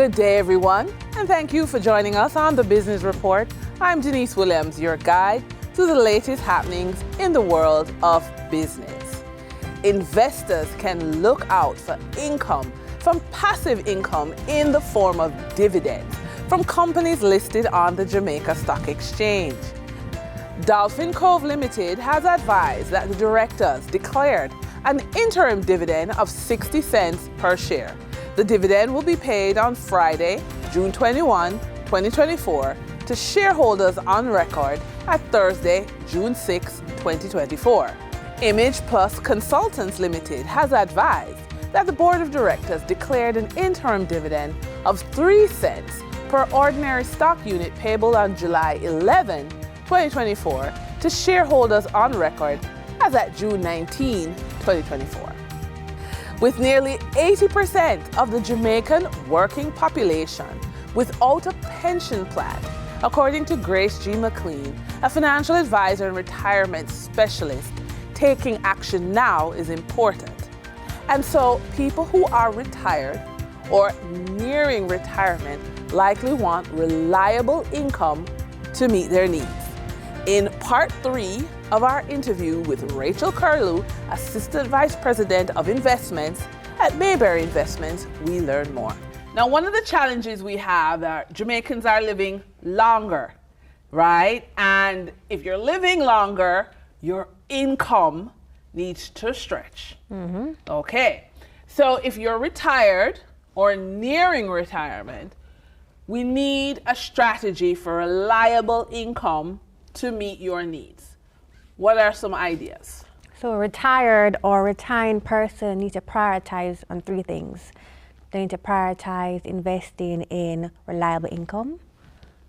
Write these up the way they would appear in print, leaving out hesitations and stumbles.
Good day, everyone, and thank you for joining us on the Business Report. I'm Denise Williams, your guide to the latest happenings in the world of business. Investors can look out for income from passive income in the form of dividends from companies listed on the Jamaica Stock Exchange. Dolphin Cove Limited has advised that the directors declared an interim dividend of 60 cents per share. The dividend will be paid on Friday, June 21, 2024, to shareholders on record at Thursday, June 6, 2024. Image Plus Consultants Limited has advised that the Board of Directors declared an interim dividend of 3 cents per ordinary stock unit payable on July 11, 2024, to shareholders on record as at June 19, 2024. With nearly 80% of the Jamaican working population without a pension plan, according to Grace G. McLean, a financial advisor and retirement specialist, taking action now is important. And so people who are retired or nearing retirement likely want reliable income to meet their needs. In part 3 of our interview with Rachel Curlew, Assistant Vice President of Investments at Mayberry Investments, we learn more. Now, one of the challenges we have are Jamaicans are living longer, right? And if you're living longer, your income needs to stretch. Okay, so if you're retired or nearing retirement, we need a strategy for reliable income to meet your needs. What are some ideas? So a retired or retiring person needs to prioritize on 3 things. They need to prioritize investing in reliable income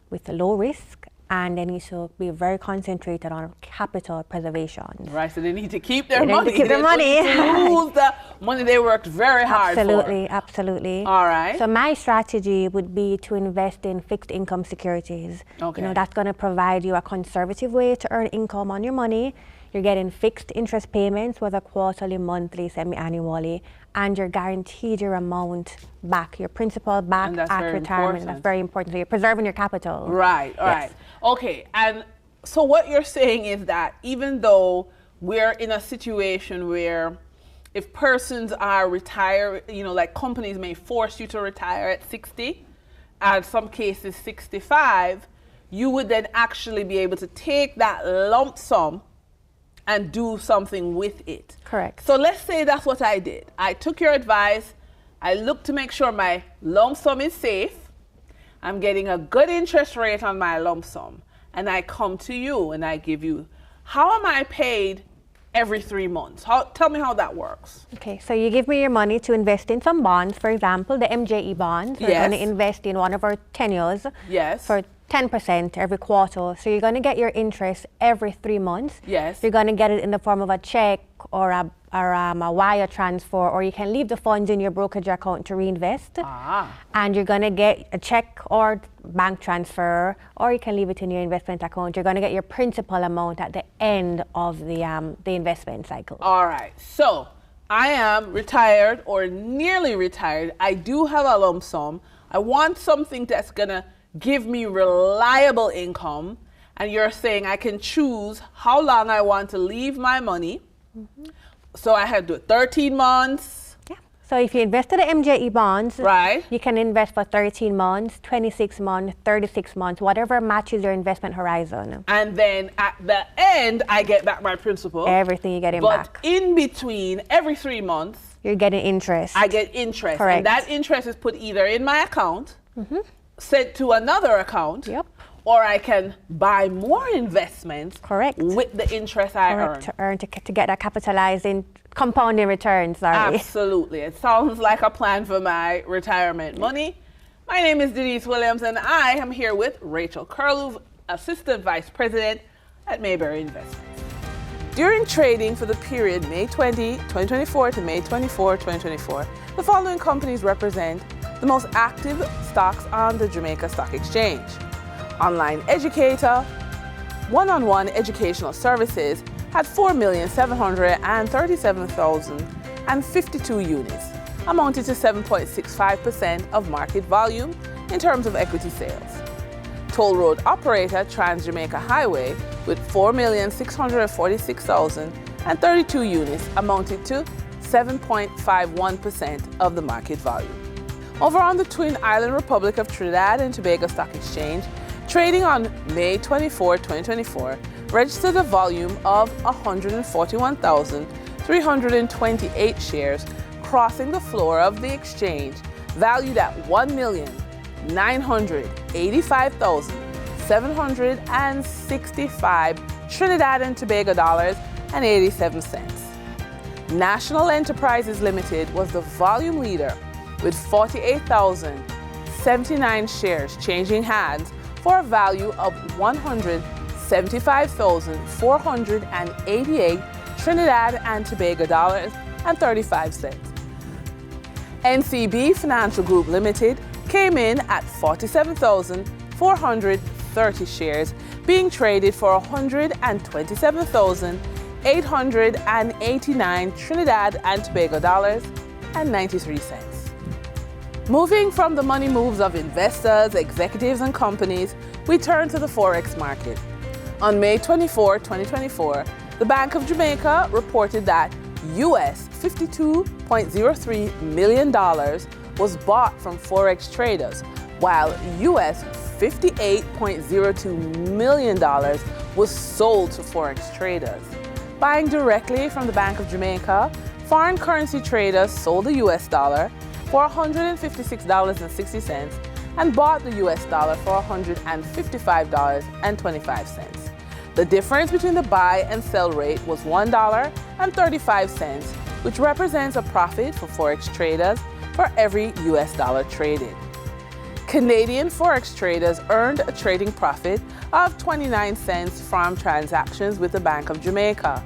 with a low risk, and they need to be very concentrated on capital preservation. Right, so they need to keep their money. Need to keep their money. Lose the money they worked very hard Absolutely, for. absolutely. All right. So my strategy would be to invest in fixed income securities. Okay. You know, that's going to provide you a conservative way to earn income on your money. You're getting fixed interest payments, whether quarterly, monthly, semi-annually, and you're guaranteed your amount back, your principal back at retirement. Important. That's very important. So you're preserving your capital. Right, all right. Okay, and so what you're saying is that even though we're in a situation where if persons are retired, you know, like companies may force you to retire at 60, and some cases 65, you would then actually be able to take that lump sum and do something with it. Correct. So let's say that's what I did. I took your advice. I looked to make sure my lump sum is safe. I'm getting a good interest rate on my lump sum. And I come to you and I give you, how am I paid every 3 months? Tell me how that works. Okay, so you give me your money to invest in some bonds, for example, the MJE bonds. We're going to invest in one of our tenures for 10% every quarter. So you're going to get your interest every 3 months. Yes. You're going to get it in the form of a check or a wire transfer, or you can leave the funds in your brokerage account to reinvest. And you're going to get a check or bank transfer, or you can leave it in your investment account. You're going to get your principal amount at the end of the investment cycle. All right. So I am retired or nearly retired. I do have a lump sum. I want something that's going to give me reliable income. And you're saying I can choose how long I want to leave my money. So I had to do it 13 months. Yeah. So if you invest in the MJE bonds, right, you can invest for 13 months, 26 months, 36 months, whatever matches your investment horizon. And then at the end, I get back my principal. Everything you get back. But in between, every 3 months, you're getting interest. I get interest. Correct. And that interest is put either in my account, sent to another account, or I can buy more investments. Correct. With the interest I earn. To get that capitalized in compounding returns. Absolutely. It sounds like a plan for my retirement money. My name is Denise Williams, and I am here with Rachel Curlew, Assistant Vice President at Mayberry Investments. During trading for the period May 20, 2024 to May 24, 2024, the following companies represent the most active stocks on the Jamaica Stock Exchange. Online Educator, one-on-one educational services had 4,737,052 units. amounted to 7.65% of market volume in terms of equity sales. Toll road operator Trans-Jamaica Highway with 4,646,032 units amounted to 7.51% of the market volume. Over on the Twin Island Republic of Trinidad and Tobago Stock Exchange, trading on May 24, 2024, registered a volume of 141,328 shares, crossing the floor of the exchange, valued at $1,985,765 Trinidad and Tobago dollars and 87 cents. National Enterprises Limited was the volume leader with 48,079 shares changing hands for a value of $175,488 Trinidad and Tobago dollars and 35 cents. NCB Financial Group Limited came in at 47,430 shares being traded for 127,889 Trinidad and Tobago dollars and 93 cents. Moving from the money moves of investors, executives, and companies, we turn to the Forex market. On May 24, 2024, the Bank of Jamaica reported that US $52.03 million was bought from Forex traders, while US $58.02 million was sold to Forex traders. Buying directly from the Bank of Jamaica, foreign currency traders sold the US dollar for $156.60 and bought the US dollar for $155.25. The difference between the buy and sell rate was $1.35, which represents a profit for Forex traders for every US dollar traded. Canadian Forex traders earned a trading profit of 29 cents from transactions with the Bank of Jamaica.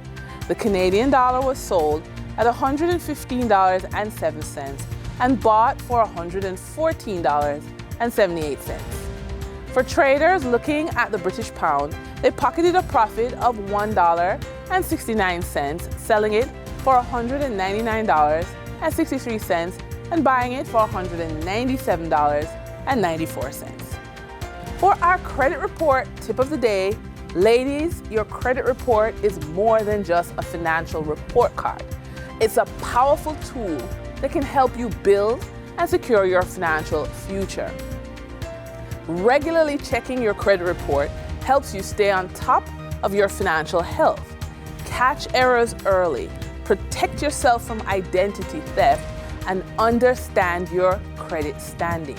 The Canadian dollar was sold at $115.07 and bought for $114.78. For traders looking at the British pound, they pocketed a profit of $1.69, selling it for $199.63 and buying it for $197.94. For our credit report tip of the day, ladies, your credit report is more than just a financial report card. It's a powerful tool that can help you build and secure your financial future. Regularly checking your credit report helps you stay on top of your financial health, catch errors early, protect yourself from identity theft, and understand your credit standing.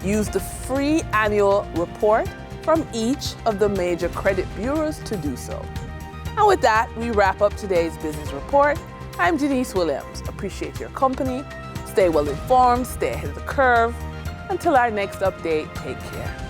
Use the free annual report from each of the major credit bureaus to do so. And with that, we wrap up today's business report. I'm Denise Williams. Appreciate your company. Stay well informed, stay ahead of the curve. Until our next update, take care.